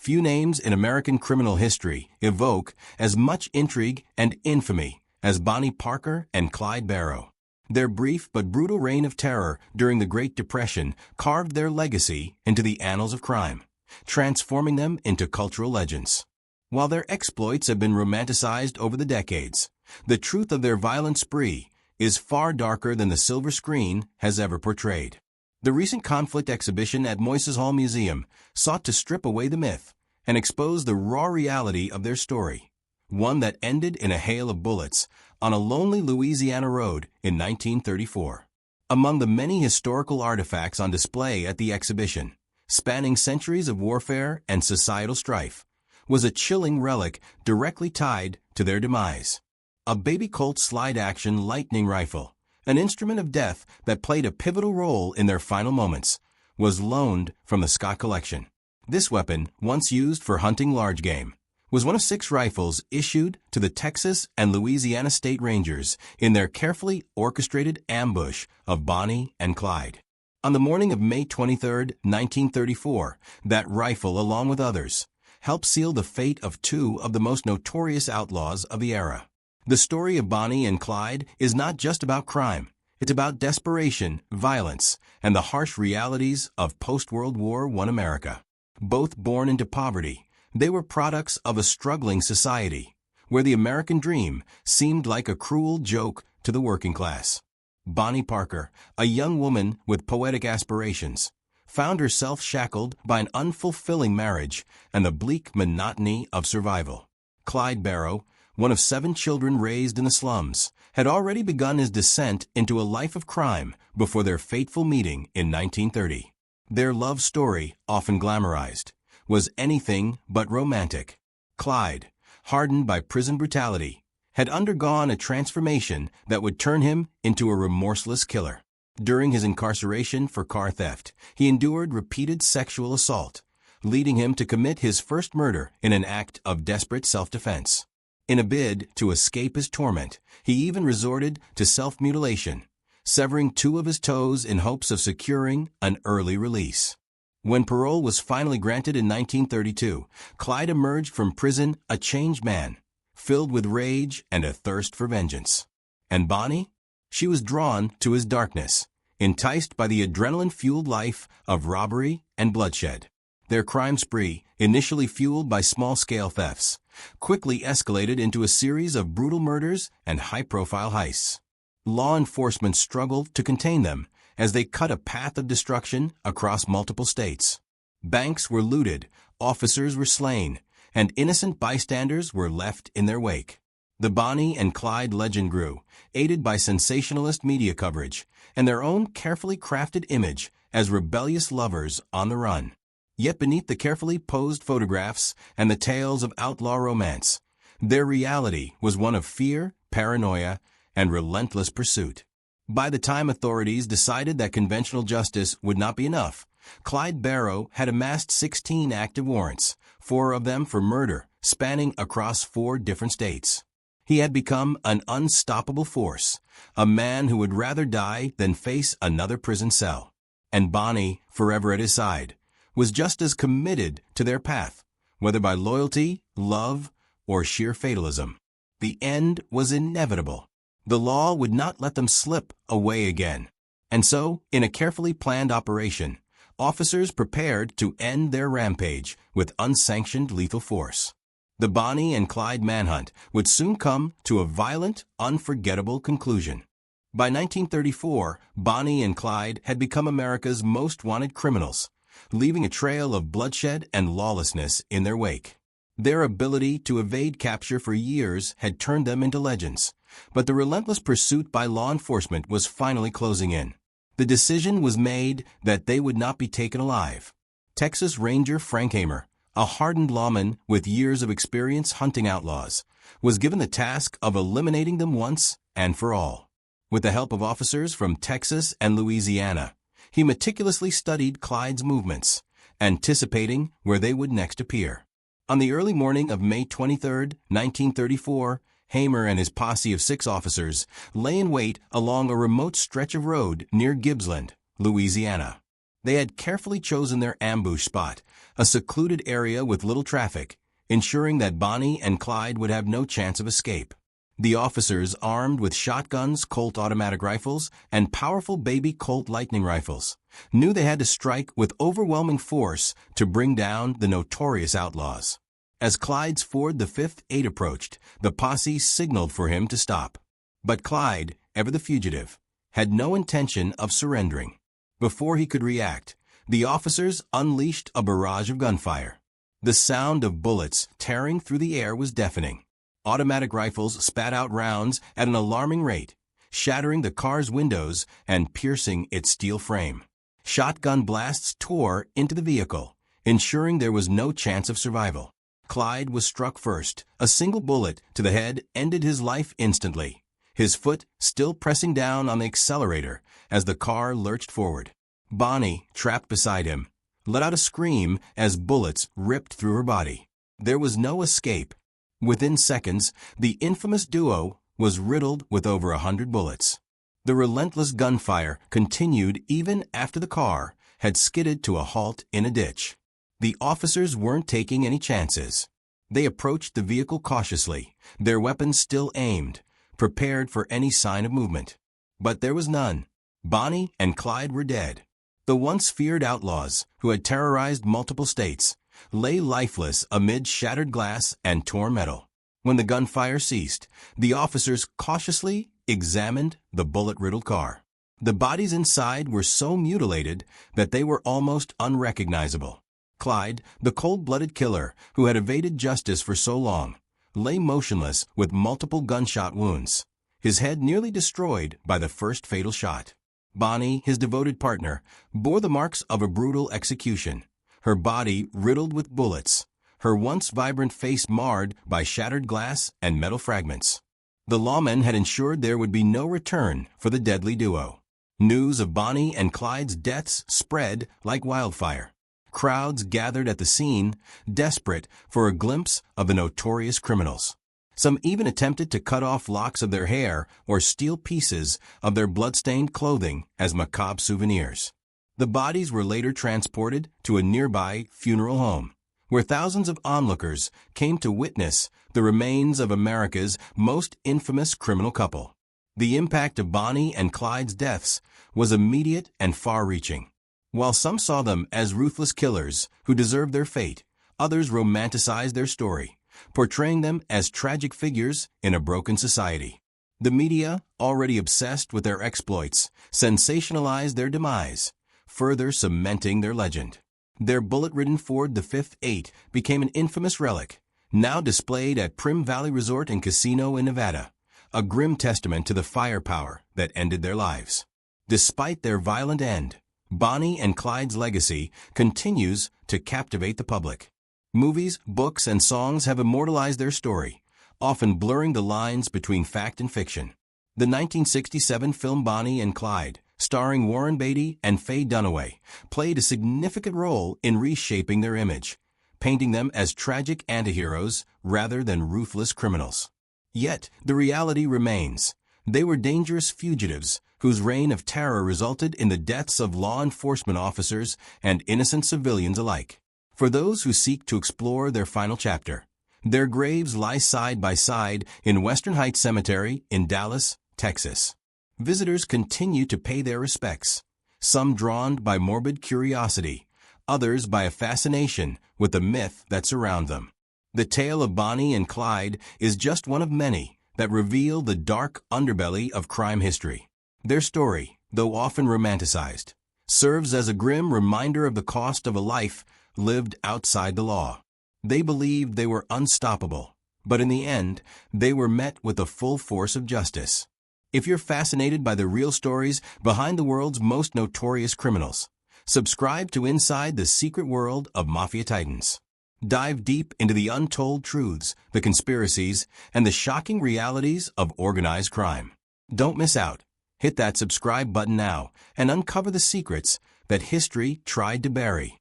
few names in American criminal history evoke as much intrigue and infamy as Bonnie Parker and Clyde Barrow. Their brief but brutal reign of terror during the Great Depression carved their legacy into the annals of crime, transforming them into cultural legends. While their exploits have been romanticized over the decades, the truth of their violent spree is far darker than the silver screen has ever portrayed. The recent conflict exhibition at Moises Hall Museum sought to strip away the myth and expose the raw reality of their story, one that ended in a hail of bullets on a lonely Louisiana road in 1934. Among the many historical artifacts on display at the exhibition, spanning centuries of warfare and societal strife, was a chilling relic directly tied to their demise. A baby Colt slide-action lightning rifle, an instrument of death that played a pivotal role in their final moments, was loaned from the Scott collection. This weapon, once used for hunting large game, was one of 6 rifles issued to the Texas and Louisiana State Rangers in their carefully orchestrated ambush of Bonnie and Clyde. On the morning of May 23, 1934, that rifle, along with others, helped seal the fate of 2 of the most notorious outlaws of the era. The story of Bonnie and Clyde is not just about crime. It's about desperation, violence, and the harsh realities of post-World War I America. Both born into poverty, they were products of a struggling society, where the American dream seemed like a cruel joke to the working class. Bonnie Parker, a young woman with poetic aspirations, found herself shackled by an unfulfilling marriage and the bleak monotony of survival. Clyde Barrow, one of 7 children raised in the slums, had already begun his descent into a life of crime before their fateful meeting in 1930. Their love story, often glamorized, was anything but romantic. Clyde, hardened by prison brutality, had undergone a transformation that would turn him into a remorseless killer. During his incarceration for car theft, he endured repeated sexual assault, leading him to commit his first murder in an act of desperate self-defense. In a bid to escape his torment, he even resorted to self-mutilation, severing 2 of his toes in hopes of securing an early release. When parole was finally granted in 1932, Clyde emerged from prison a changed man, filled with rage and a thirst for vengeance. And Bonnie? She was drawn to his darkness, enticed by the adrenaline-fueled life of robbery and bloodshed. Their crime spree, initially fueled by small-scale thefts, quickly escalated into a series of brutal murders and high-profile heists. Law enforcement struggled to contain them as they cut a path of destruction across multiple states. Banks were looted, officers were slain, and innocent bystanders were left in their wake. The Bonnie and Clyde legend grew, aided by sensationalist media coverage and their own carefully crafted image as rebellious lovers on the run. Yet beneath the carefully posed photographs and the tales of outlaw romance, their reality was one of fear, paranoia, and relentless pursuit. By the time authorities decided that conventional justice would not be enough, Clyde Barrow had amassed 16 active warrants, 4 of them for murder, spanning across 4 different states. He had become an unstoppable force, a man who would rather die than face another prison cell. And Bonnie, forever at his side, was just as committed to their path, whether by loyalty, love, or sheer fatalism. The end was inevitable. The law would not let them slip away again. And so, in a carefully planned operation, officers prepared to end their rampage with unsanctioned lethal force. The Bonnie and Clyde manhunt would soon come to a violent, unforgettable conclusion. By 1934, Bonnie and Clyde had become America's most wanted criminals, leaving a trail of bloodshed and lawlessness in their wake. Their ability to evade capture for years had turned them into legends, but the relentless pursuit by law enforcement was finally closing in. The decision was made that they would not be taken alive. Texas Ranger Frank Hamer, a hardened lawman with years of experience hunting outlaws, was given the task of eliminating them once and for all. With the help of officers from Texas and Louisiana, he meticulously studied Clyde's movements, anticipating where they would next appear. On the early morning of May 23, 1934, Hamer and his posse of 6 officers lay in wait along a remote stretch of road near Gibbsland, Louisiana. They had carefully chosen their ambush spot, a secluded area with little traffic, ensuring that Bonnie and Clyde would have no chance of escape. The officers, armed with shotguns, Colt automatic rifles, and powerful baby Colt lightning rifles, knew they had to strike with overwhelming force to bring down the notorious outlaws. As Clyde's Ford the Fifth 8 approached, the posse signaled for him to stop. But Clyde, ever the fugitive, had no intention of surrendering. Before he could react, the officers unleashed a barrage of gunfire. The sound of bullets tearing through the air was deafening. Automatic rifles spat out rounds at an alarming rate, shattering the car's windows and piercing its steel frame. Shotgun blasts tore into the vehicle, ensuring there was no chance of survival. Clyde was struck first. A single bullet to the head ended his life instantly, his foot still pressing down on the accelerator as the car lurched forward. Bonnie, trapped beside him, let out a scream as bullets ripped through her body. There was no escape. Within seconds, the infamous duo was riddled with over 100 bullets. The relentless gunfire continued even after the car had skidded to a halt in a ditch. The officers weren't taking any chances. They approached the vehicle cautiously, their weapons still aimed, prepared for any sign of movement. But there was none. Bonnie and Clyde were dead. The once feared outlaws, who had terrorized multiple states, lay lifeless amid shattered glass and torn metal. When the gunfire ceased, the officers cautiously examined the bullet-riddled car. The bodies inside were so mutilated that they were almost unrecognizable. Clyde, the cold-blooded killer who had evaded justice for so long, lay motionless with multiple gunshot wounds, his head nearly destroyed by the first fatal shot. Bonnie, his devoted partner, bore the marks of a brutal execution, her body riddled with bullets, her once vibrant face marred by shattered glass and metal fragments. The lawmen had ensured there would be no return for the deadly duo. News of Bonnie and Clyde's deaths spread like wildfire. Crowds gathered at the scene, desperate for a glimpse of the notorious criminals. Some even attempted to cut off locks of their hair or steal pieces of their blood-stained clothing as macabre souvenirs. The bodies were later transported to a nearby funeral home, where thousands of onlookers came to witness the remains of America's most infamous criminal couple. The impact of Bonnie and Clyde's deaths was immediate and far-reaching. While some saw them as ruthless killers who deserved their fate, others romanticized their story, portraying them as tragic figures in a broken society. The media, already obsessed with their exploits, sensationalized their demise, further cementing their legend. Their bullet-ridden Ford the Fifth 8 became an infamous relic, now displayed at Prim Valley Resort and Casino in Nevada, a grim testament to the firepower that ended their lives. Despite their violent end, Bonnie and Clyde's legacy continues to captivate the public. Movies, books, and songs have immortalized their story, often blurring the lines between fact and fiction. The 1967 film Bonnie and Clyde, starring Warren Beatty and Faye Dunaway, played a significant role in reshaping their image, painting them as tragic antiheroes rather than ruthless criminals. Yet, the reality remains. They were dangerous fugitives whose reign of terror resulted in the deaths of law enforcement officers and innocent civilians alike. For those who seek to explore their final chapter, their graves lie side by side in Western Heights Cemetery in Dallas, Texas. Visitors continue to pay their respects, some drawn by morbid curiosity, others by a fascination with the myth that surrounds them. The tale of Bonnie and Clyde is just one of many that reveal the dark underbelly of crime history. Their story, though often romanticized, serves as a grim reminder of the cost of a life lived outside the law. They believed they were unstoppable, but in the end, they were met with the full force of justice. If you're fascinated by the real stories behind the world's most notorious criminals, subscribe to Inside the Secret World of Mafia Titans. Dive deep into the untold truths, the conspiracies, and the shocking realities of organized crime. Don't miss out. Hit that subscribe button now and uncover the secrets that history tried to bury.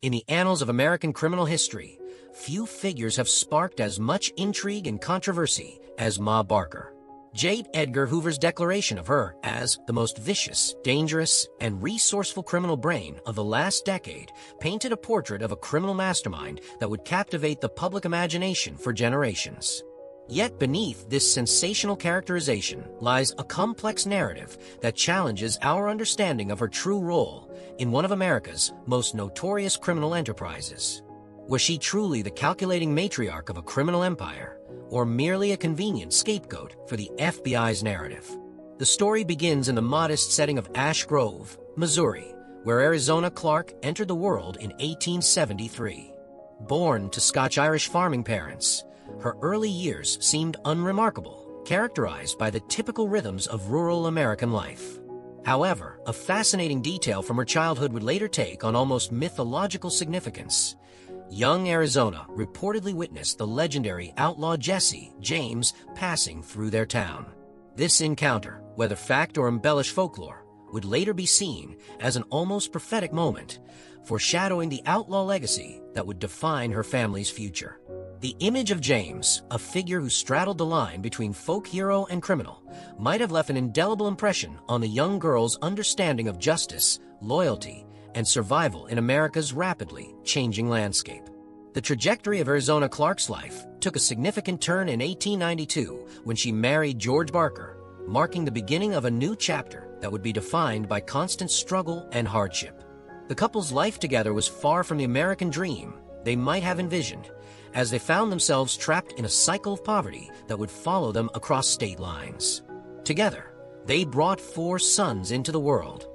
In the annals of American criminal history, few figures have sparked as much intrigue and controversy as Ma Barker. J. Edgar Hoover's declaration of her as the most vicious, dangerous, and resourceful criminal brain of the last decade painted a portrait of a criminal mastermind that would captivate the public imagination for generations. Yet beneath this sensational characterization lies a complex narrative that challenges our understanding of her true role in one of America's most notorious criminal enterprises. Was she truly the calculating matriarch of a criminal empire, or merely a convenient scapegoat for the FBI's narrative? The story begins in the modest setting of Ash Grove, Missouri, where Arizona Clark entered the world in 1873. Born to Scotch-Irish farming parents, her early years seemed unremarkable, characterized by the typical rhythms of rural American life. However, a fascinating detail from her childhood would later take on almost mythological significance. Young Arizona reportedly witnessed the legendary outlaw Jesse James passing through their town. This encounter, whether fact or embellished folklore, would later be seen as an almost prophetic moment, foreshadowing the outlaw legacy that would define her family's future. The image of James, a figure who straddled the line between folk hero and criminal, might have left an indelible impression on the young girl's understanding of justice, loyalty, and survival in America's rapidly changing landscape. The trajectory of Arizona Clark's life took a significant turn in 1892 when she married George Barker, marking the beginning of a new chapter that would be defined by constant struggle and hardship. The couple's life together was far from the American dream they might have envisioned, as they found themselves trapped in a cycle of poverty that would follow them across state lines. Together, they brought 4 sons into the world: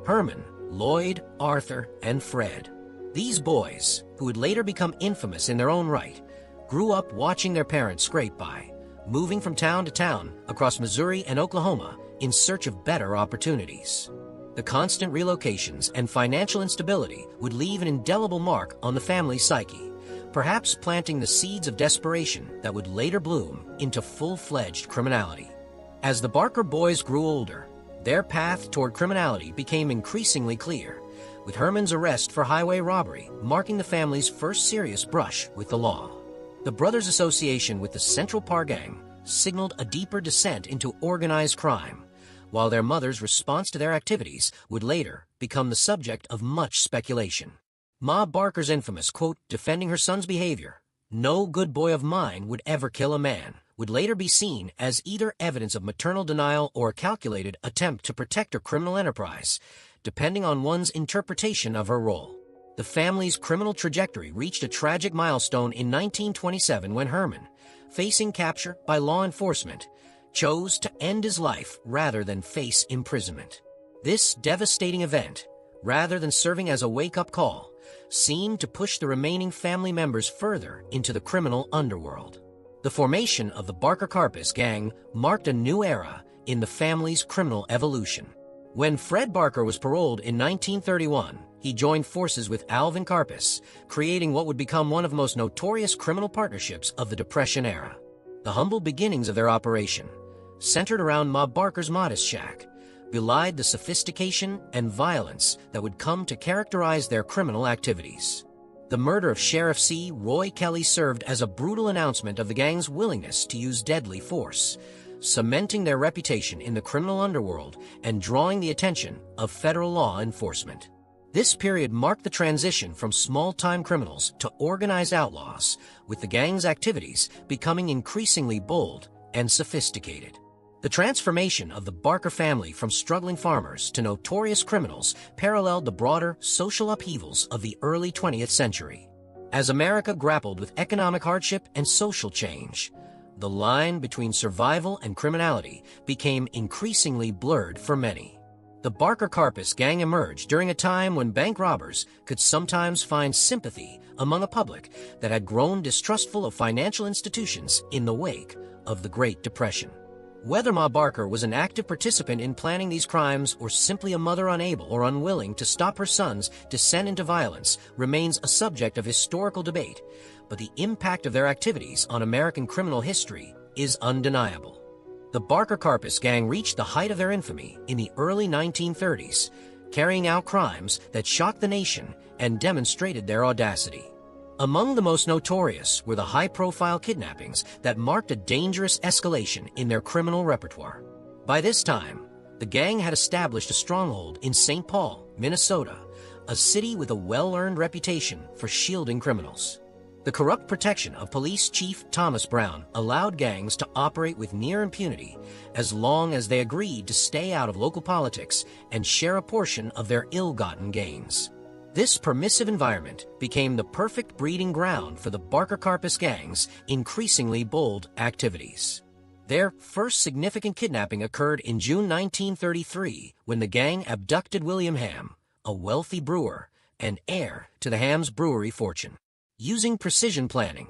Herman, Lloyd, Arthur, and Fred. These boys, who would later become infamous in their own right, grew up watching their parents scrape by, moving from town to town across Missouri and Oklahoma in search of better opportunities. The constant relocations and financial instability would leave an indelible mark on the family's psyche, perhaps planting the seeds of desperation that would later bloom into full-fledged criminality. As the Barker boys grew older, their path toward criminality became increasingly clear, with Herman's arrest for highway robbery marking the family's first serious brush with the law. The brothers' association with the Central Park Gang signaled a deeper descent into organized crime, while their mother's response to their activities would later become the subject of much speculation. Ma Barker's infamous, quote, defending her son's behavior, "No good boy of mine would ever kill a man," would later be seen as either evidence of maternal denial or a calculated attempt to protect her criminal enterprise, depending on one's interpretation of her role. The family's criminal trajectory reached a tragic milestone in 1927 when Herman, facing capture by law enforcement, chose to end his life rather than face imprisonment. This devastating event, rather than serving as a wake-up call, seemed to push the remaining family members further into the criminal underworld. The formation of the Barker Karpis gang marked a new era in the family's criminal evolution. When Fred Barker was paroled in 1931, he joined forces with Alvin Karpis, creating what would become one of the most notorious criminal partnerships of the Depression era. The humble beginnings of their operation, centered around Ma Barker's modest shack, belied the sophistication and violence that would come to characterize their criminal activities. The murder of Sheriff C. Roy Kelly served as a brutal announcement of the gang's willingness to use deadly force, cementing their reputation in the criminal underworld and drawing the attention of federal law enforcement. This period marked the transition from small-time criminals to organized outlaws, with the gang's activities becoming increasingly bold and sophisticated. The transformation of the Barker family from struggling farmers to notorious criminals paralleled the broader social upheavals of the early 20th century. As America grappled with economic hardship and social change, the line between survival and criminality became increasingly blurred for many. The Barker Karpis gang emerged during a time when bank robbers could sometimes find sympathy among a public that had grown distrustful of financial institutions in the wake of the Great Depression. Whether Ma Barker was an active participant in planning these crimes or simply a mother unable or unwilling to stop her son's descent into violence remains a subject of historical debate, but the impact of their activities on American criminal history is undeniable. The Barker Karpis gang reached the height of their infamy in the early 1930s, carrying out crimes that shocked the nation and demonstrated their audacity. Among the most notorious were the high-profile kidnappings that marked a dangerous escalation in their criminal repertoire. By this time, the gang had established a stronghold in St. Paul, Minnesota, a city with a well-earned reputation for shielding criminals. The corrupt protection of Police Chief Thomas Brown allowed gangs to operate with near impunity as long as they agreed to stay out of local politics and share a portion of their ill-gotten gains. This permissive environment became the perfect breeding ground for the Barker Karpus gang's increasingly bold activities. Their first significant kidnapping occurred in June 1933 when the gang abducted William Ham, a wealthy brewer and heir to the Ham's brewery fortune. Using precision planning,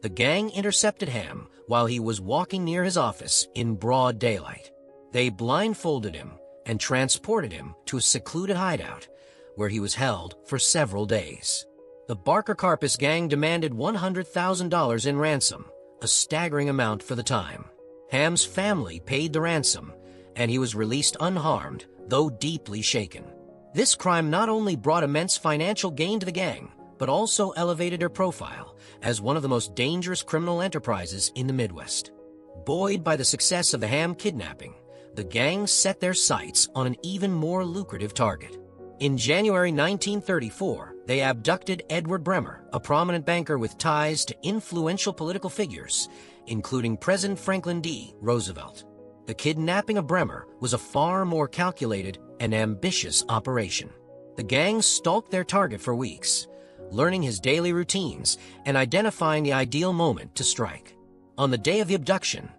the gang intercepted Ham while he was walking near his office in broad daylight. They blindfolded him and transported him to a secluded hideout, where he was held for several days. The Barker Karpus gang demanded $100,000 in ransom, a staggering amount for the time. Ham's family paid the ransom, and he was released unharmed, though deeply shaken. This crime not only brought immense financial gain to the gang, but also elevated her profile as one of the most dangerous criminal enterprises in the Midwest. Buoyed by the success of the Ham kidnapping, the gang set their sights on an even more lucrative target. In January 1934, they abducted Edward Bremer, a prominent banker with ties to influential political figures, including President Franklin D. Roosevelt. The kidnapping of Bremer was a far more calculated and ambitious operation. The gang stalked their target for weeks, learning his daily routines and identifying the ideal moment to strike. On the day of the abduction,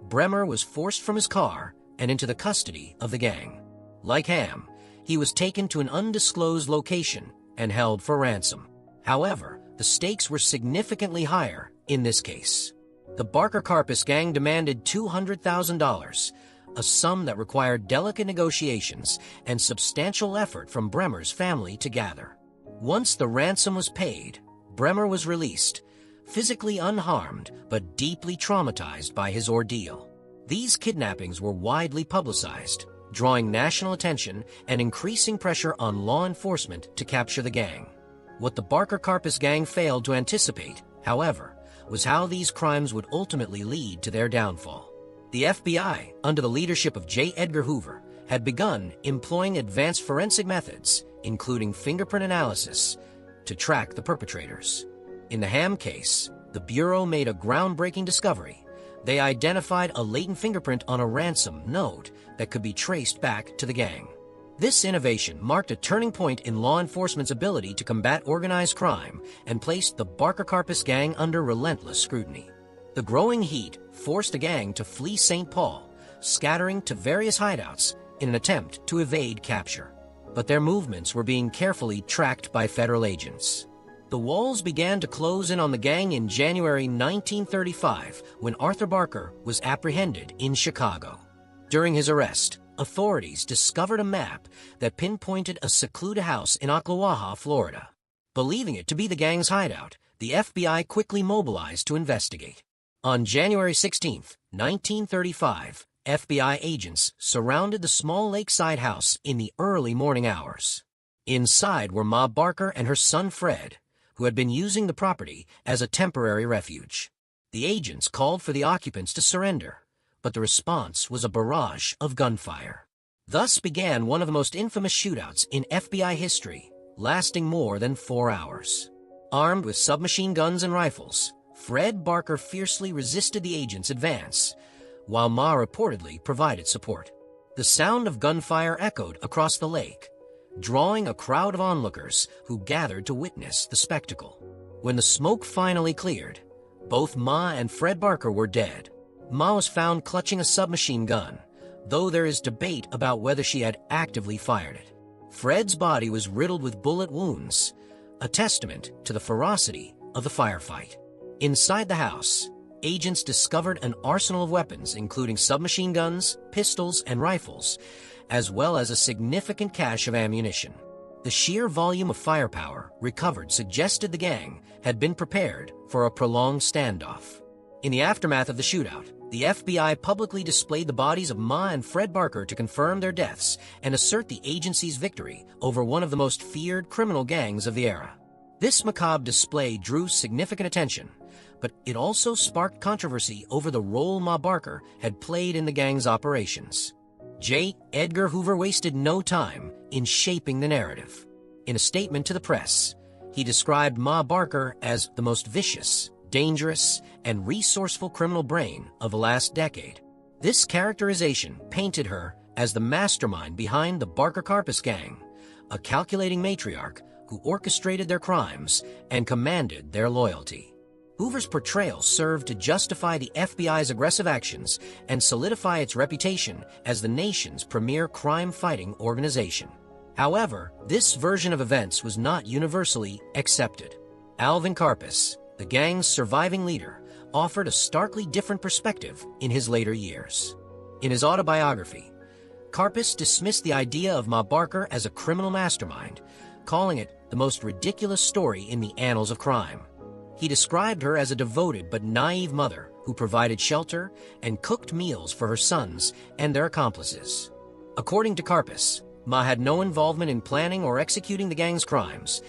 Bremer was forced from his car and into the custody of the gang. Like Ham, he was taken to an undisclosed location and held for ransom. However, the stakes were significantly higher in this case. The Barker Karpus gang demanded $200,000, a sum that required delicate negotiations and substantial effort from Bremer's family to gather. Once the ransom was paid, Bremer was released, physically unharmed but deeply traumatized by his ordeal. These kidnappings were widely publicized, drawing national attention and increasing pressure on law enforcement to capture the gang. What the Barker Karpus gang failed to anticipate, however, was how these crimes would ultimately lead to their downfall. The FBI, under the leadership of J. Edgar Hoover, had begun employing advanced forensic methods, including fingerprint analysis, to track the perpetrators. In the Ham case, the Bureau made a groundbreaking discovery. They identified a latent fingerprint on a ransom note that could be traced back to the gang. This innovation marked a turning point in law enforcement's ability to combat organized crime and placed the Barker Karpus gang under relentless scrutiny. The growing heat forced the gang to flee St. Paul, scattering to various hideouts in an attempt to evade capture. But their movements were being carefully tracked by federal agents. The walls began to close in on the gang in January 1935 when Arthur Barker was apprehended in Chicago. During his arrest, authorities discovered a map that pinpointed a secluded house in Ocklawaha, Florida. Believing it to be the gang's hideout, the FBI quickly mobilized to investigate. On January 16, 1935, FBI agents surrounded the small lakeside house in the early morning hours. Inside were Ma Barker and her son Fred, who had been using the property as a temporary refuge. The agents called for the occupants to surrender, but the response was a barrage of gunfire. Thus began one of the most infamous shootouts in FBI history, lasting more than 4 hours. Armed with submachine guns and rifles, Fred Barker fiercely resisted the agents' advance, while Ma reportedly provided support. The sound of gunfire echoed across the lake, drawing a crowd of onlookers who gathered to witness the spectacle. When the smoke finally cleared, both Ma and Fred Barker were dead. Ma was found clutching a submachine gun, though there is debate about whether she had actively fired it. Fred's body was riddled with bullet wounds, a testament to the ferocity of the firefight. Inside the house, agents discovered an arsenal of weapons, including submachine guns, pistols, and rifles, as well as a significant cache of ammunition. The sheer volume of firepower recovered suggested the gang had been prepared for a prolonged standoff. In the aftermath of the shootout, the FBI publicly displayed the bodies of Ma and Fred Barker to confirm their deaths and assert the agency's victory over one of the most feared criminal gangs of the era. This macabre display drew significant attention, but it also sparked controversy over the role Ma Barker had played in the gang's operations. J. Edgar Hoover wasted no time in shaping the narrative. In a statement to the press, he described Ma Barker as the most vicious, dangerous, and resourceful criminal brain of the last decade. This characterization painted her as the mastermind behind the Barker-Karpis gang, a calculating matriarch who orchestrated their crimes and commanded their loyalty. Hoover's portrayal served to justify the FBI's aggressive actions and solidify its reputation as the nation's premier crime-fighting organization. However, this version of events was not universally accepted. Alvin Karpis, the gang's surviving leader, offered a starkly different perspective in his later years. In his autobiography, Karpis dismissed the idea of Ma Barker as a criminal mastermind, calling it the most ridiculous story in the annals of crime. He described her as a devoted but naive mother who provided shelter and cooked meals for her sons and their accomplices. According to Karpis, Ma had no involvement in planning or executing the gang's crimes,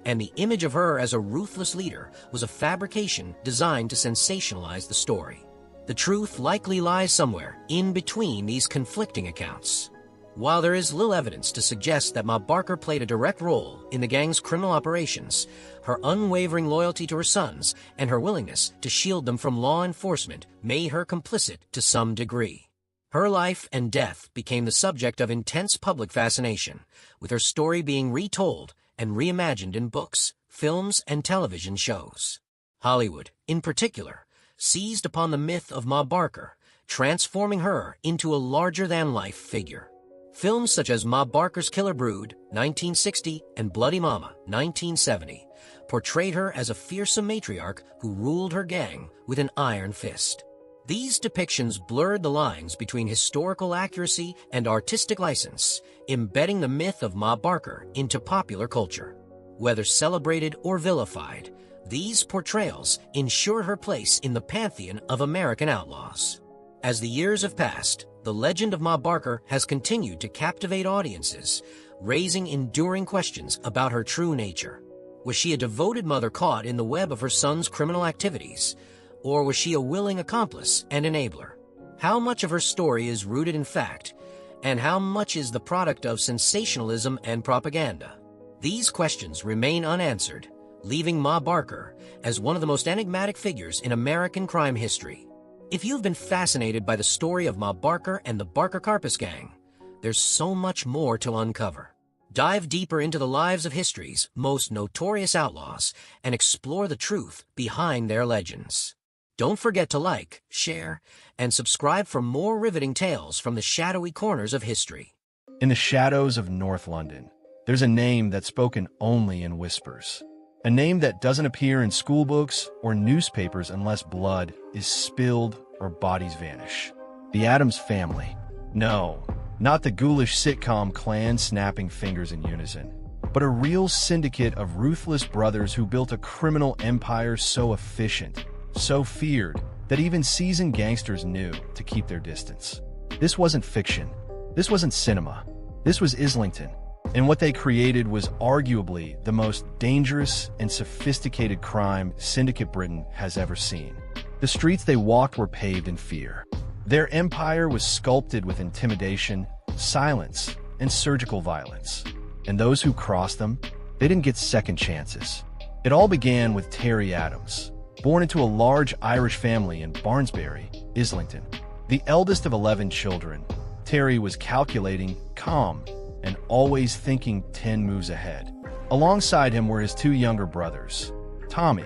and the image of her as a ruthless leader was a fabrication designed to sensationalize the story. The truth likely lies somewhere in between these conflicting accounts. While there is little evidence to suggest that Ma Barker played a direct role in the gang's criminal operations, her unwavering loyalty to her sons and her willingness to shield them from law enforcement made her complicit to some degree. Her life and death became the subject of intense public fascination, with her story being retold and reimagined in books, films, and television shows. Hollywood, in particular, seized upon the myth of Ma Barker, transforming her into a larger-than-life figure. Films such as Ma Barker's Killer Brood, 1960, and Bloody Mama, 1970, portrayed her as a fearsome matriarch who ruled her gang with an iron fist. These depictions blurred the lines between historical accuracy and artistic license, embedding the myth of Ma Barker into popular culture. Whether celebrated or vilified, these portrayals ensure her place in the pantheon of American outlaws. As the years have passed, the legend of Ma Barker has continued to captivate audiences, raising enduring questions about her true nature. Was she a devoted mother caught in the web of her son's criminal activities? Or was she a willing accomplice and enabler? How much of her story is rooted in fact, and how much is the product of sensationalism and propaganda? These questions remain unanswered, leaving Ma Barker as one of the most enigmatic figures in American crime history. If you've been fascinated by the story of Ma Barker and the Barker-Karpis gang, there's so much more to uncover. Dive deeper into the lives of history's most notorious outlaws and explore the truth behind their legends. Don't forget to like, share, and subscribe for more riveting tales from the shadowy corners of history. In the shadows of North London, there's a name that's spoken only in whispers. A name that doesn't appear in schoolbooks or newspapers unless blood is spilled or bodies vanish. The Addams family. No, not the ghoulish sitcom clan snapping fingers in unison, but a real syndicate of ruthless brothers who built a criminal empire so efficient, so feared, that even seasoned gangsters knew to keep their distance. This wasn't fiction. This wasn't cinema. This was Islington. And what they created was arguably the most dangerous and sophisticated crime Syndicate Britain has ever seen. The streets they walked were paved in fear. Their empire was sculpted with intimidation, silence, and surgical violence. And those who crossed them, they didn't get second chances. It all began with Terry Addams, born into a large Irish family in Barnsbury, Islington. The eldest of 11 children, Terry was calculating, calm, and always thinking 10 moves ahead. Alongside him were his two younger brothers, Tommy,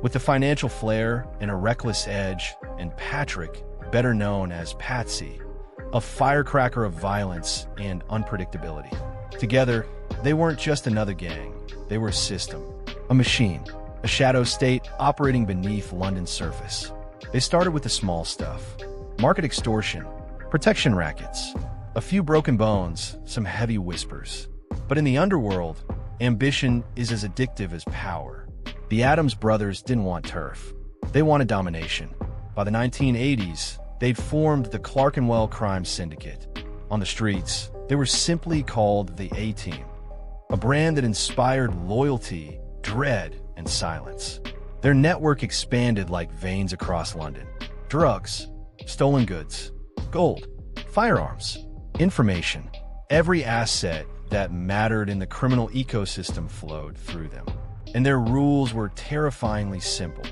with the financial flair and a reckless edge, and Patrick, better known as Patsy, a firecracker of violence and unpredictability. Together, they weren't just another gang, they were a system, a machine, a shadow state operating beneath London's surface. They started with the small stuff: market extortion, protection rackets, a few broken bones, some heavy whispers. But in the underworld, ambition is as addictive as power. The Addams brothers didn't want turf. They wanted domination. By the 1980s, they'd formed the Clerkenwell Crime Syndicate. On the streets, they were simply called the A-Team, a brand that inspired loyalty dread, and silence. Their network expanded like veins across London. Drugs, stolen goods, gold, firearms, information. Every asset that mattered in the criminal ecosystem flowed through them. And their rules were terrifyingly simple.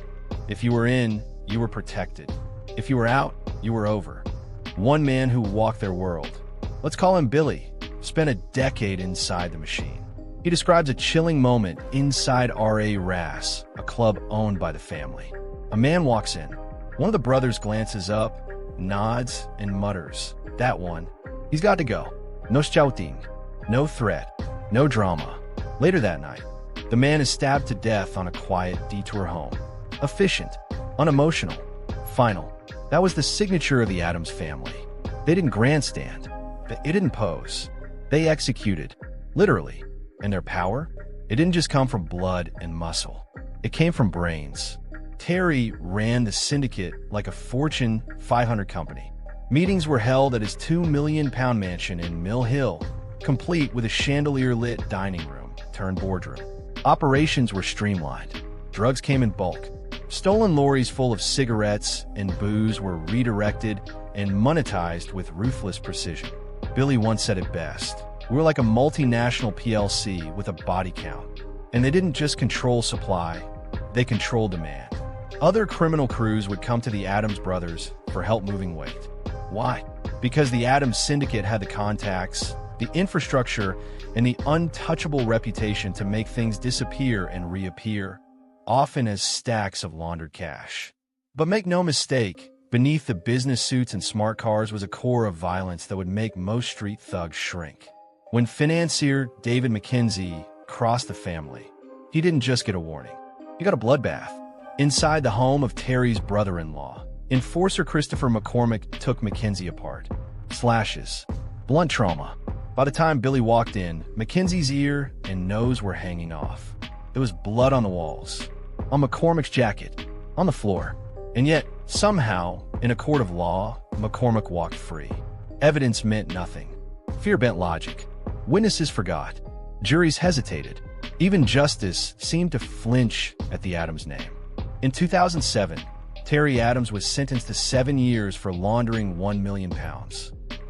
If you were in, you were protected. If you were out, you were over. One man who walked their world, let's call him Billy, spent a decade inside the machine. He describes a chilling moment inside R.A. Ras, a club owned by the family. A man walks in. One of the brothers glances up, nods, and mutters, "That one. He's got to go. No shouting, no threat, no drama." Later that night, the man is stabbed to death on a quiet detour home. Efficient, unemotional, final. That was the signature of the Addams family. They didn't grandstand. They didn't pose. They executed, literally. And their power? It didn't just come from blood and muscle. It came from brains. Terry ran the syndicate like a Fortune 500 company. Meetings were held at his £2 million mansion in Mill Hill, complete with a chandelier-lit dining room turned boardroom. Operations were streamlined. Drugs came in bulk. Stolen lorries full of cigarettes and booze were redirected and monetized with ruthless precision. Billy once said it best. We were like a multinational PLC with a body count. And they didn't just control supply, they controlled demand. Other criminal crews would come to the Addams brothers for help moving weight. Why? Because the Addams syndicate had the contacts, the infrastructure, and the untouchable reputation to make things disappear and reappear, often as stacks of laundered cash. But make no mistake, beneath the business suits and smart cars was a core of violence that would make most street thugs shrink. When financier David McKenzie crossed the family, he didn't just get a warning. He got a bloodbath. Inside the home of Terry's brother-in-law, enforcer Christopher McCormick took McKenzie apart. Slashes. Blunt trauma. By the time Billy walked in, McKenzie's ear and nose were hanging off. There was blood on the walls, on McCormick's jacket, on the floor. And yet, somehow, in a court of law, McCormick walked free. Evidence meant nothing. Fear bent logic. Witnesses forgot. Juries hesitated. Even justice seemed to flinch at the Addams name. In 2007, Terry Addams was sentenced to 7 years for laundering £1 million,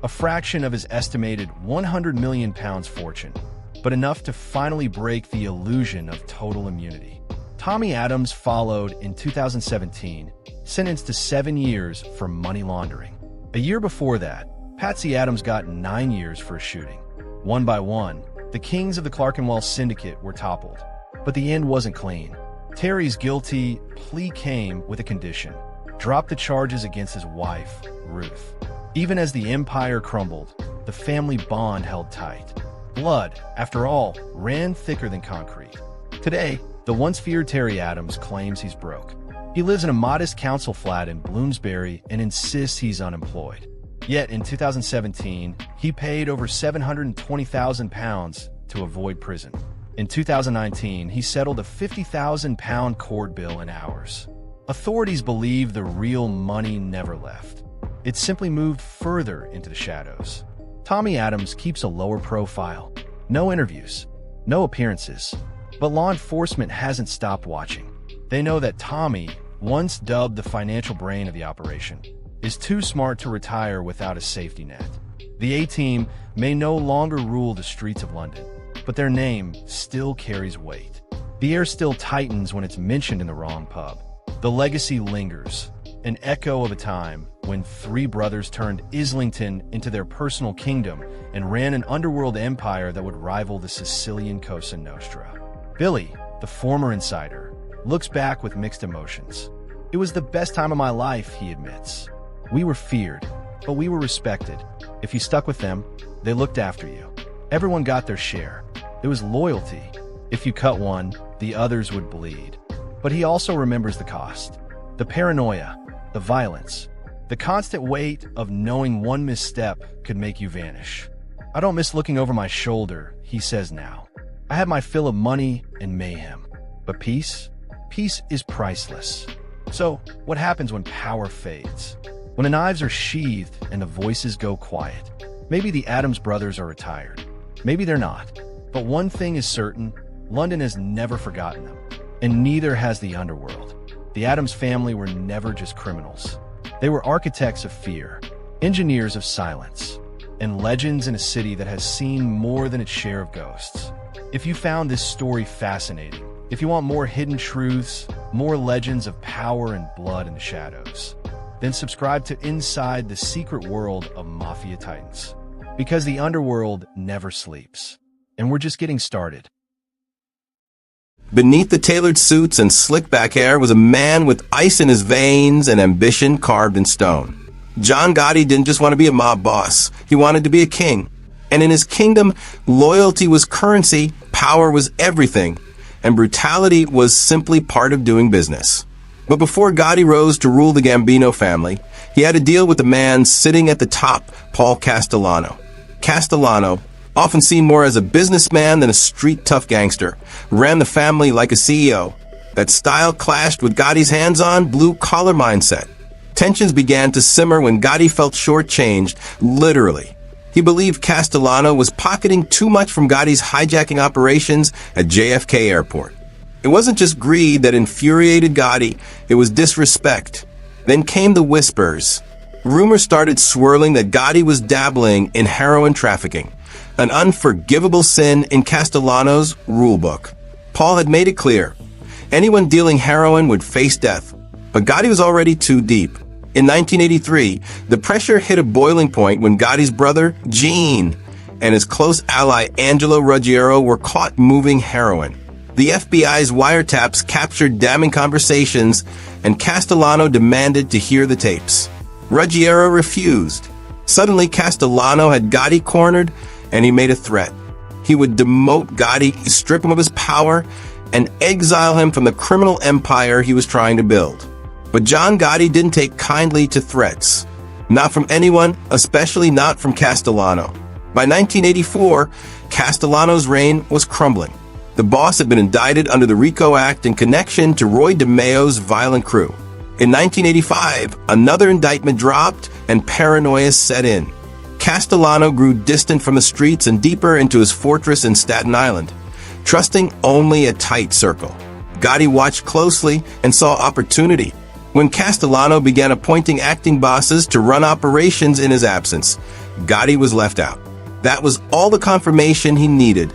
a fraction of his estimated £100 million fortune, but enough to finally break the illusion of total immunity. Tommy Addams followed in 2017, sentenced to 7 years for money laundering. A year before that, Patsy Addams got 9 years for a shooting. One by one, the kings of the Clerkenwell syndicate were toppled. But the end wasn't clean. Terry's guilty plea came with a condition. Drop the charges against his wife, Ruth. Even as the empire crumbled, the family bond held tight. Blood, after all, ran thicker than concrete. Today, the once feared Terry Addams claims he's broke. He lives in a modest council flat in Bloomsbury and insists he's unemployed. Yet in 2017, he paid over £720,000 to avoid prison. In 2019, he settled a £50,000 court bill in hours. Authorities believe the real money never left. It simply moved further into the shadows. Tommy Addams keeps a lower profile. No interviews, no appearances. But law enforcement hasn't stopped watching. They know that Tommy, once dubbed the financial brain of the operation, is too smart to retire without a safety net. The A-Team may no longer rule the streets of London, but their name still carries weight. The air still tightens when it's mentioned in the wrong pub. The legacy lingers, an echo of a time when three brothers turned Islington into their personal kingdom and ran an underworld empire that would rival the Sicilian Cosa Nostra. Billy, the former insider, looks back with mixed emotions. It was the best time of my life, he admits. We were feared, but we were respected. If you stuck with them, they looked after you. Everyone got their share. There was loyalty. If you cut one, the others would bleed. But he also remembers the cost. The paranoia, the violence, the constant weight of knowing one misstep could make you vanish. I don't miss looking over my shoulder, he says now. I had my fill of money and mayhem. But peace? Peace is priceless. So, what happens when power fades? When the knives are sheathed and the voices go quiet? Maybe the Addams brothers are retired. Maybe they're not. But one thing is certain, London has never forgotten them, and neither has the underworld. The Addams family were never just criminals. They were architects of fear, engineers of silence, and legends in a city that has seen more than its share of ghosts. If you found this story fascinating, if you want more hidden truths, more legends of power and blood in the shadows, then subscribe to Inside the Secret World of Mafia Titans. Because the underworld never sleeps. And we're just getting started. Beneath the tailored suits and slick back hair was a man with ice in his veins and ambition carved in stone. John Gotti didn't just want to be a mob boss. He wanted to be a king. And in his kingdom, loyalty was currency, power was everything, and brutality was simply part of doing business. But before Gotti rose to rule the Gambino family, he had to deal with the man sitting at the top, Paul Castellano. Castellano, often seen more as a businessman than a street-tough gangster, ran the family like a CEO. That style clashed with Gotti's hands-on, blue-collar mindset. Tensions began to simmer when Gotti felt shortchanged, literally. He believed Castellano was pocketing too much from Gotti's hijacking operations at JFK Airport. It wasn't just greed that infuriated Gotti, it was disrespect. Then came the whispers. Rumors started swirling that Gotti was dabbling in heroin trafficking, an unforgivable sin in Castellano's rulebook. Paul had made it clear. Anyone dealing heroin would face death. But Gotti was already too deep. In 1983, the pressure hit a boiling point when Gotti's brother, Gene, and his close ally, Angelo Ruggiero, were caught moving heroin. The FBI's wiretaps captured damning conversations, and Castellano demanded to hear the tapes. Ruggiero refused. Suddenly, Castellano had Gotti cornered, and he made a threat. He would demote Gotti, strip him of his power, and exile him from the criminal empire he was trying to build. But John Gotti didn't take kindly to threats. Not from anyone, especially not from Castellano. By 1984, Castellano's reign was crumbling. The boss had been indicted under the RICO Act in connection to Roy DeMeo's violent crew. In 1985, another indictment dropped and paranoia set in. Castellano grew distant from the streets and deeper into his fortress in Staten Island, trusting only a tight circle. Gotti watched closely and saw opportunity. When Castellano began appointing acting bosses to run operations in his absence, Gotti was left out. That was all the confirmation he needed.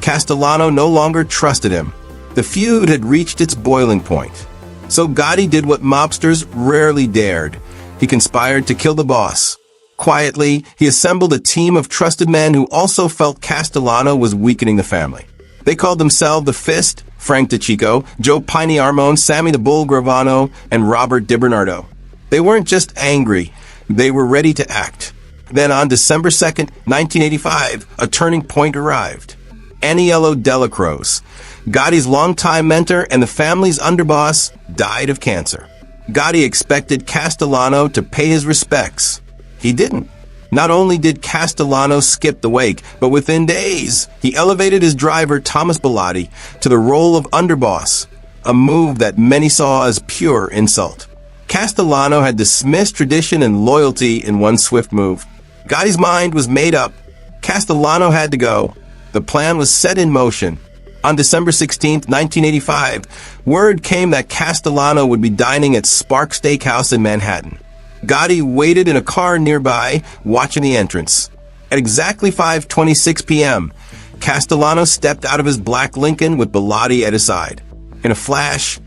Castellano no longer trusted him. The feud had reached its boiling point. So Gotti did what mobsters rarely dared. He conspired to kill the boss. Quietly, he assembled a team of trusted men who also felt Castellano was weakening the family. They called themselves the Fist, Frank DeChico, Joe Piney Armone, Sammy the Bull Gravano, and Robert DiBernardo. They weren't just angry, they were ready to act. Then on December 2nd, 1985, a turning point arrived. Aniello Dellacroce, Gotti's longtime mentor and the family's underboss, died of cancer. Gotti expected Castellano to pay his respects. He didn't. Not only did Castellano skip the wake, but within days, he elevated his driver, Thomas Bellotti, to the role of underboss, a move that many saw as pure insult. Castellano had dismissed tradition and loyalty in one swift move. Gotti's mind was made up. Castellano had to go. The plan was set in motion. On December 16, 1985, word came that Castellano would be dining at Spark Steakhouse in Manhattan. Gotti waited in a car nearby, watching the entrance. At exactly 5:26 p.m., Castellano stepped out of his black Lincoln with Bellotti at his side. In a flash,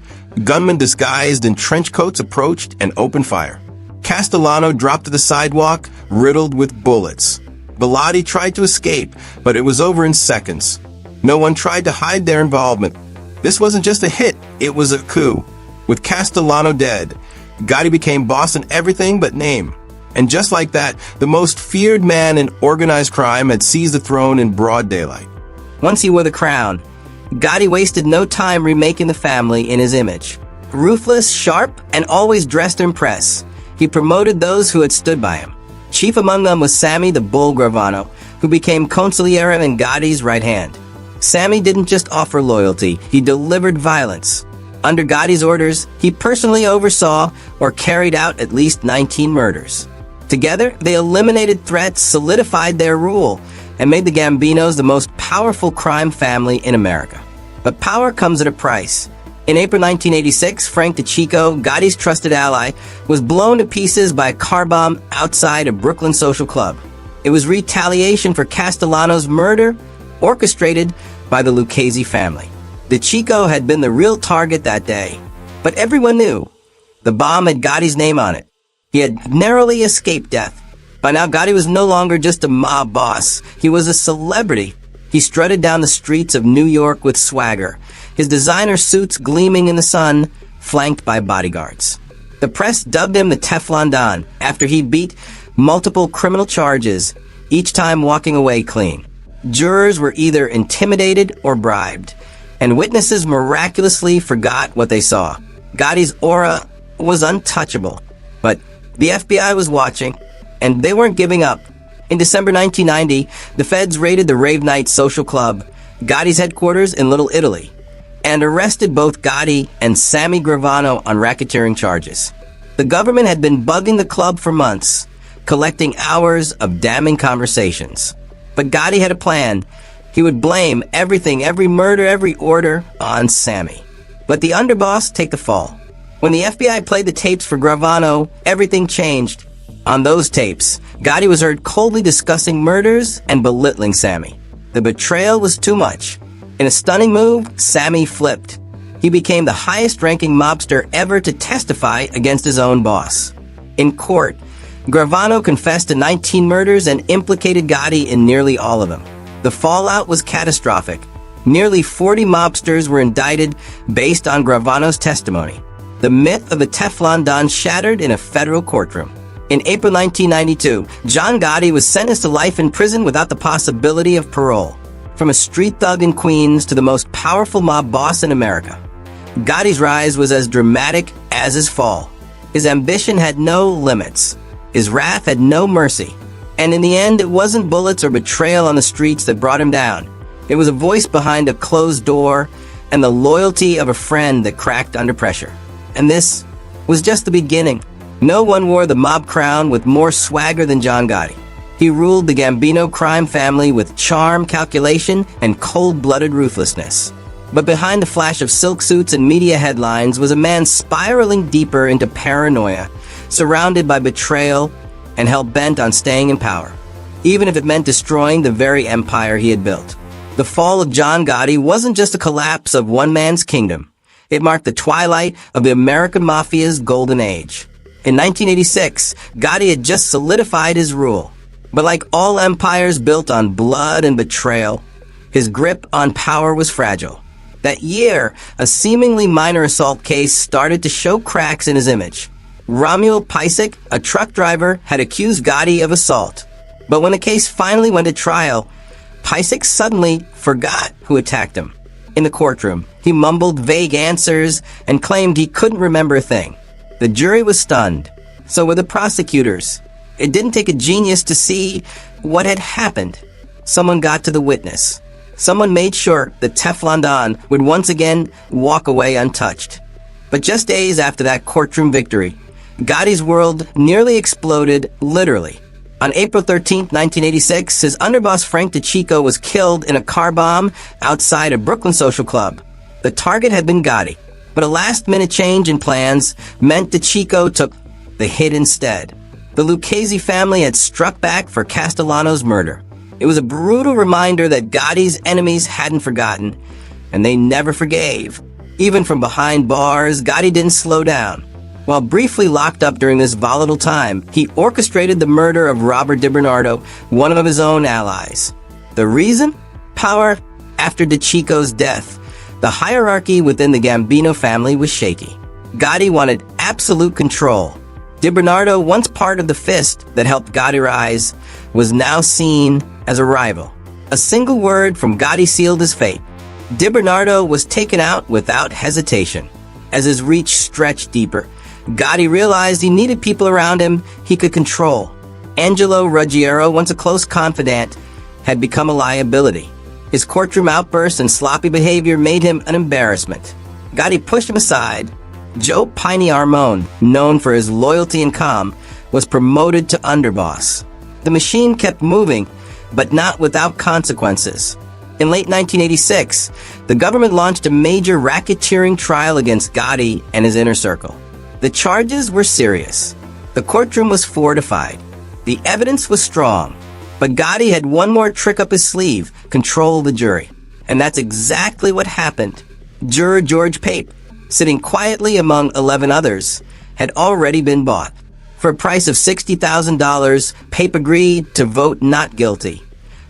gunmen disguised in trench coats approached and opened fire. Castellano dropped to the sidewalk, riddled with bullets. Bellotti tried to escape, but it was over in seconds. No one tried to hide their involvement. This wasn't just a hit, it was a coup. With Castellano dead, Gotti became boss in everything but name. And just like that, the most feared man in organized crime had seized the throne in broad daylight. Once he wore the crown, Gotti wasted no time remaking the family in his image. Ruthless, sharp, and always dressed to impress, he promoted those who had stood by him. Chief among them was Sammy the Bull Gravano, who became consigliere and Gotti's right hand. Sammy didn't just offer loyalty, he delivered violence. Under Gotti's orders, he personally oversaw or carried out at least 19 murders. Together, they eliminated threats, solidified their rule, and made the Gambinos the most powerful crime family in America. But power comes at a price. In April 1986, Frank DeCicco, Gotti's trusted ally, was blown to pieces by a car bomb outside a Brooklyn social club. It was retaliation for Castellano's murder, orchestrated by the Lucchese family. DeCicco had been the real target that day, but everyone knew the bomb had Gotti's name on it. He had narrowly escaped death. By now, Gotti was no longer just a mob boss. He was a celebrity. He strutted down the streets of New York with swagger, his designer suits gleaming in the sun, flanked by bodyguards. The press dubbed him the Teflon Don after he beat multiple criminal charges, each time walking away clean. Jurors were either intimidated or bribed, and witnesses miraculously forgot what they saw. Gotti's aura was untouchable, but the FBI was watching, and they weren't giving up. In December 1990, the feds raided the Rave Night social club, Gotti's headquarters in Little Italy, and arrested both Gotti and Sammy Gravano on racketeering charges. The government had been bugging the club for months, collecting hours of damning conversations. But Gotti had a plan. He would blame everything, every murder, every order, on Sammy. Let the underboss take the fall. When the FBI played the tapes for Gravano, everything changed. On those tapes, Gotti was heard coldly discussing murders and belittling Sammy. The betrayal was too much. In a stunning move, Sammy flipped. He became the highest-ranking mobster ever to testify against his own boss. In court, Gravano confessed to 19 murders and implicated Gotti in nearly all of them. The fallout was catastrophic. Nearly 40 mobsters were indicted based on Gravano's testimony. The myth of the Teflon Don shattered in a federal courtroom. In April 1992, John Gotti was sentenced to life in prison without the possibility of parole. From a street thug in Queens to the most powerful mob boss in America, Gotti's rise was as dramatic as his fall. His ambition had no limits. His wrath had no mercy. And in the end, it wasn't bullets or betrayal on the streets that brought him down. It was a voice behind a closed door and the loyalty of a friend that cracked under pressure. And this was just the beginning. No one wore the mob crown with more swagger than John Gotti. He ruled the Gambino crime family with charm, calculation, and cold-blooded ruthlessness. But behind the flash of silk suits and media headlines was a man spiraling deeper into paranoia, surrounded by betrayal and hell-bent on staying in power, even if it meant destroying the very empire he had built. The fall of John Gotti wasn't just a collapse of one man's kingdom. It marked the twilight of the American Mafia's golden age. In 1986, Gotti had just solidified his rule. But like all empires built on blood and betrayal, his grip on power was fragile. That year, a seemingly minor assault case started to show cracks in his image. Romuald Picek, a truck driver, had accused Gotti of assault. But when the case finally went to trial, Picek suddenly forgot who attacked him. In the courtroom, he mumbled vague answers and claimed he couldn't remember a thing. The jury was stunned. So were the prosecutors. It didn't take a genius to see what had happened. Someone got to the witness. Someone made sure that Teflon Don would once again walk away untouched. But just days after that courtroom victory, Gotti's world nearly exploded, literally. On April 13, 1986, his underboss Frank DeCicco was killed in a car bomb outside a Brooklyn social club. The target had been Gotti, but a last-minute change in plans meant DeCicco took the hit instead. The Lucchese family had struck back for Castellano's murder. It was a brutal reminder that Gotti's enemies hadn't forgotten, and they never forgave. Even from behind bars, Gotti didn't slow down. While briefly locked up during this volatile time, he orchestrated the murder of Robert DiBernardo, one of his own allies. The reason? Power. After DeCicco's death, the hierarchy within the Gambino family was shaky. Gotti wanted absolute control. DiBernardo, once part of the fist that helped Gotti rise, was now seen as a rival. A single word from Gotti sealed his fate. DiBernardo was taken out without hesitation. As his reach stretched deeper, Gotti realized he needed people around him he could control. Angelo Ruggiero, once a close confidant, had become a liability. His courtroom outbursts and sloppy behavior made him an embarrassment. Gotti pushed him aside. Joe Piney Armone, known for his loyalty and calm, was promoted to underboss. The machine kept moving, but not without consequences. In late 1986, the government launched a major racketeering trial against Gotti and his inner circle. The charges were serious. The courtroom was fortified. The evidence was strong. But Gotti had one more trick up his sleeve: control the jury. And that's exactly what happened. Juror George Pape, sitting quietly among 11 others, had already been bought. For a price of $60,000, Pape agreed to vote not guilty,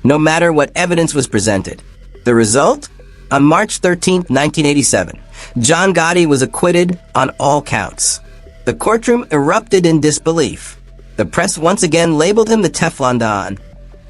no matter what evidence was presented. The result? On March 13, 1987, John Gotti was acquitted on all counts. The courtroom erupted in disbelief. The press once again labeled him the Teflon Don.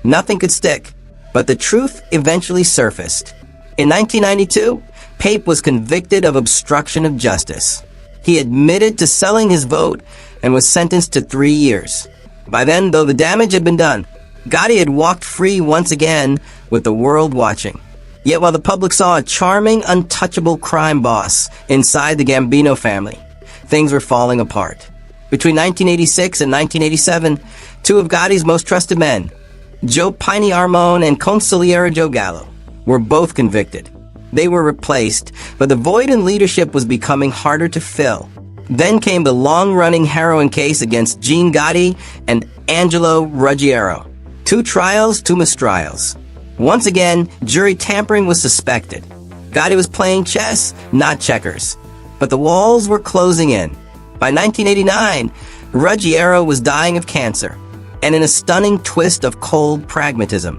Nothing could stick, but the truth eventually surfaced. In 1992, Pape was convicted of obstruction of justice. He admitted to selling his vote and was sentenced to 3 years. By then, though the damage had been done, Gotti had walked free once again with the world watching. Yet while the public saw a charming, untouchable crime boss inside the Gambino family, things were falling apart. Between 1986 and 1987, two of Gotti's most trusted men, Joe Piney Armone and Consigliere Joe Gallo, were both convicted. They were replaced, but the void in leadership was becoming harder to fill. Then came the long-running heroin case against Gene Gotti and Angelo Ruggiero. 2 trials, 2 mistrials. Once again, jury tampering was suspected. Gotti was playing chess, not checkers. But the walls were closing in. By 1989, Ruggiero was dying of cancer. And in a stunning twist of cold pragmatism,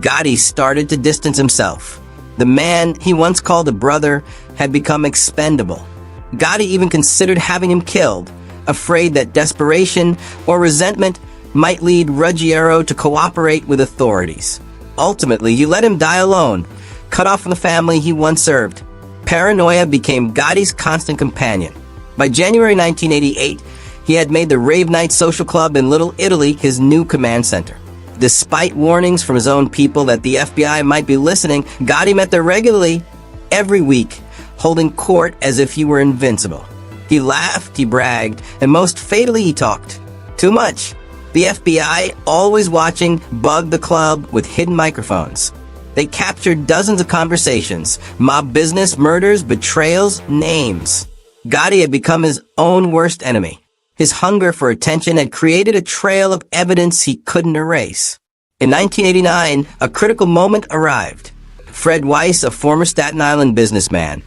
Gotti started to distance himself. The man he once called a brother had become expendable. Gotti even considered having him killed, afraid that desperation or resentment might lead Ruggiero to cooperate with authorities. Ultimately, he let him die alone, cut off from the family he once served. Paranoia became Gotti's constant companion. By January 1988, he had made the Rave Night Social Club in Little Italy his new command center. Despite warnings from his own people that the FBI might be listening, Gotti met there regularly, every week, holding court as if he were invincible. He laughed, he bragged, and most fatally he talked. Too much. The FBI, always watching, bugged the club with hidden microphones. They captured dozens of conversations, mob business, murders, betrayals, names. Gotti had become his own worst enemy. His hunger for attention had created a trail of evidence he couldn't erase. In 1989, a critical moment arrived. Fred Weiss, a former Staten Island businessman,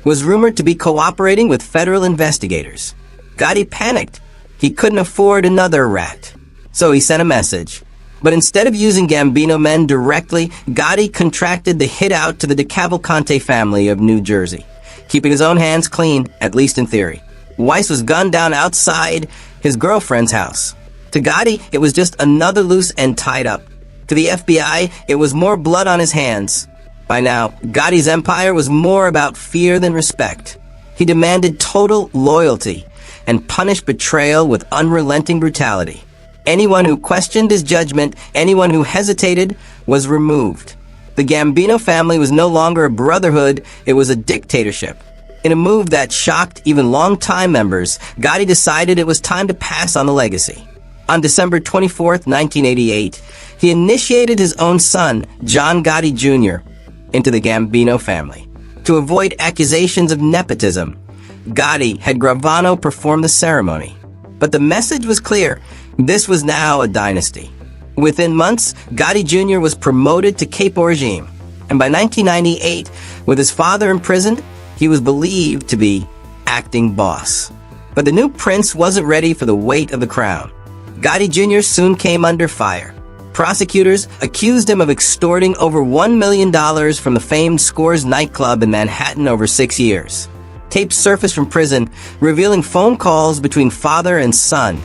was rumored to be cooperating with federal investigators. Gotti panicked. He couldn't afford another rat. So he sent a message. But instead of using Gambino men directly, Gotti contracted the hit out to the DeCavalcante family of New Jersey, keeping his own hands clean, at least in theory. Weiss was gunned down outside his girlfriend's house. To Gotti, it was just another loose end tied up. To the FBI, it was more blood on his hands. By now, Gotti's empire was more about fear than respect. He demanded total loyalty and punished betrayal with unrelenting brutality. Anyone who questioned his judgment, anyone who hesitated, was removed. The Gambino family was no longer a brotherhood, it was a dictatorship. In a move that shocked even longtime members, Gotti decided it was time to pass on the legacy. On December 24, 1988, he initiated his own son, John Gotti Jr., into the Gambino family. To avoid accusations of nepotism, Gotti had Gravano perform the ceremony. But the message was clear. This was now a dynasty. Within months, Gotti Jr. was promoted to capo regime. And by 1998, with his father imprisoned, he was believed to be acting boss. But the new prince wasn't ready for the weight of the crown. Gotti Jr. soon came under fire. Prosecutors accused him of extorting over $1 million from the famed Scores nightclub in Manhattan over 6 years. Tapes surfaced from prison, revealing phone calls between father and son.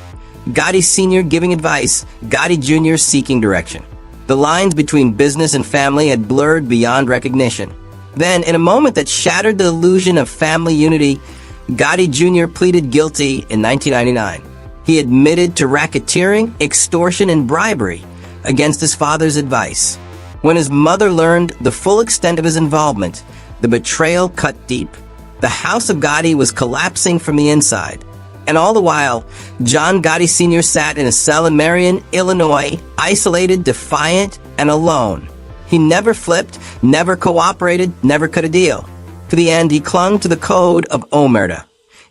Gotti Sr. giving advice, Gotti Jr. seeking direction. The lines between business and family had blurred beyond recognition. Then, in a moment that shattered the illusion of family unity, Gotti Jr. pleaded guilty in 1999. He admitted to racketeering, extortion, and bribery against his father's advice. When his mother learned the full extent of his involvement, the betrayal cut deep. The house of Gotti was collapsing from the inside. And all the while, John Gotti Sr. sat in a cell in Marion, Illinois, isolated, defiant, and alone. He never flipped, never cooperated, never cut a deal. To the end, he clung to the code of omerta,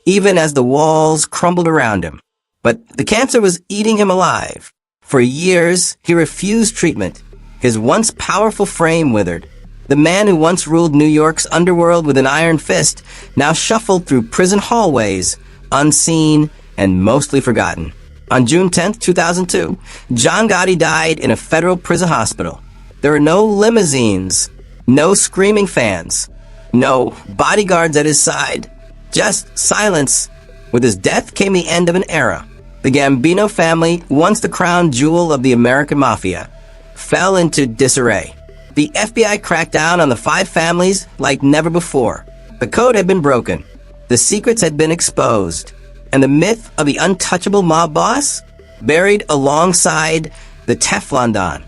even as the walls crumbled around him. But the cancer was eating him alive. For years, he refused treatment. His once powerful frame withered. The man who once ruled New York's underworld with an iron fist now shuffled through prison hallways, unseen and mostly forgotten. On June 10, 2002, John Gotti died in a federal prison hospital. There were no limousines, no screaming fans, no bodyguards at his side, just silence. With his death came the end of an era. The Gambino family, once the crown jewel of the American Mafia, fell into disarray. The FBI cracked down on the 5 families like never before. The code had been broken. The secrets had been exposed. And the myth of the untouchable mob boss buried alongside the Teflon Don.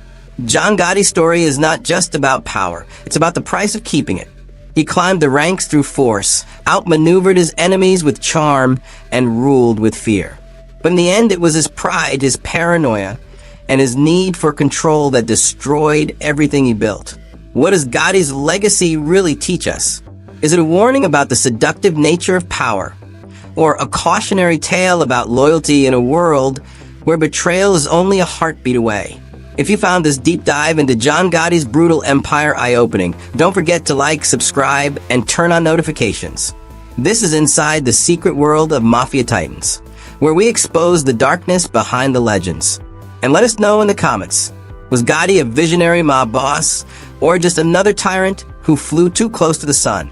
John Gotti's story is not just about power. It's about the price of keeping it. He climbed the ranks through force, outmaneuvered his enemies with charm, and ruled with fear. But in the end, it was his pride, his paranoia, and his need for control that destroyed everything he built. What does Gotti's legacy really teach us? Is it a warning about the seductive nature of power? Or a cautionary tale about loyalty in a world where betrayal is only a heartbeat away? If you found this deep dive into John Gotti's brutal empire eye-opening, don't forget to like, subscribe, and turn on notifications. This is Inside the Secret World of Mafia Titans, where we expose the darkness behind the legends. And let us know in the comments, was Gotti a visionary mob boss, or just another tyrant who flew too close to the sun?